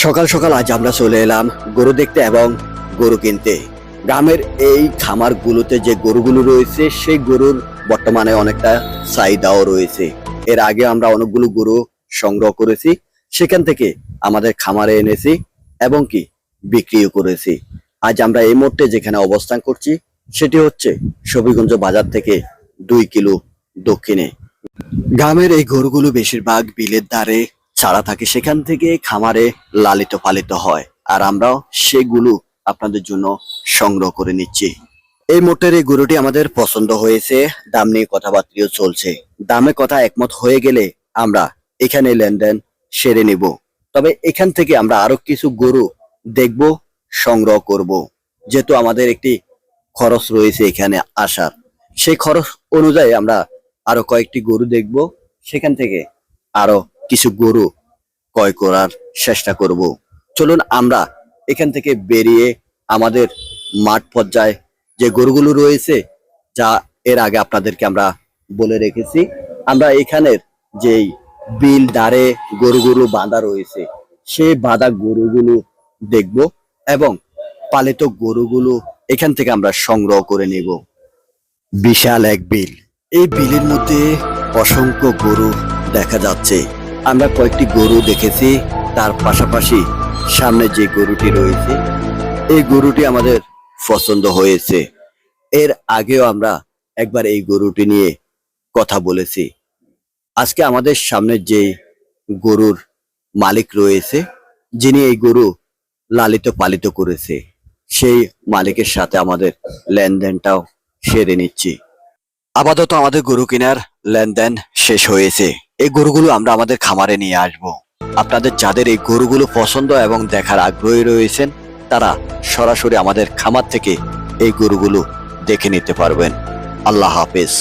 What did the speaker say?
সকাল সকাল আজ আমরা চলে এলাম গরু দেখতে এবং গরু কিনতে। গ্রামের এই খামারগুলোতে যে গরুগুলো রয়েছে সেই গরুর বর্তমানে অনেকটা চাহিদাও রয়েছে। এর আগে আমরা অনেকগুলো গরু সংগ্রহ করেছি, সেখান থেকে আমাদের খামারে এনেছি এবং কি বিক্রিও করেছি। আজ আমরা এই মুহূর্তে যেখানে অবস্থান করছি সেটি হচ্ছে সবিগঞ্জ বাজার থেকে 2 কিলো দক্ষিণে। গ্রামের এই গরুগুলো বেশিরভাগ বিলের ধারে ছাড়া থাকে, সেখান থেকে খামারে লালিত পালিত হয়, আর আমরাও সেগুলো আপনাদের জন্য সংগ্রহ করে নিচ্ছি। এই মোটের এই গরুটি আমাদের পছন্দ হয়েছে, দাম নিয়ে কথাবার্তাও চলছে। দামে কথা একমত হয়ে গেলে আমরা এখানে লেনদেন সেরে নিব। তবে এখান থেকে আমরা আরো কিছু গরু দেখব, সংগ্রহ করব, যেহেতু আমাদের একটি খরচ রয়েছে এখানে আসার। সেই খরচ অনুযায়ী আমরা আরো কয়েকটি গরু দেখব, সেখান থেকে আরো কিছু গরু ক্রয় করার চেষ্টা করব। চলুন আমরা এখান থেকে বেরিয়ে আমাদের মাঠ পর্যায়ে যে গরুগুলো রয়েছে, যা এর আগে আপনাদেরকে আমরা বলে রেখেছি, আমরা এখানের যেই বিল ধারে গরুগুলো বাঁধা রয়েছে সেই বাঁধা গরুগুলো দেখব এবং পালিত গরুগুলো এখান থেকে আমরা সংগ্রহ করে নেব। বিশাল এক বিল, এই বিলের মধ্যে অসংখ্য গরু দেখা যাচ্ছে। আমরা কয়েকটি গরু দেখেছি, তার পাশাপাশি সামনে যে গরুটি রয়েছে এই গরুটি আমাদের পছন্দ হয়েছে। এর আগেও আমরা একবার এই গরুটি নিয়ে কথা বলেছি। আজকে আমাদের সামনে যে গরুর মালিক রয়েছে, যিনি এই গরু লালিত পালিত করেছে, সেই মালিকের সাথে আমাদের লেনদেনটাও সেরে নিচ্ছি। আপাতত আমাদের গরু কেনার লেনদেন শেষ হয়েছে। এই গরুগুলো আমরা আমাদের খামারে নিয়ে আসব। আপনাদের যাদের এই গরুগুলো পছন্দ এবং দেখার আগ্রহী রয়েছেন, তারা সরাসরি আমাদের খামার থেকে এই গরুগুলো দেখে নিতে পারবেন। আল্লাহ হাফেজ।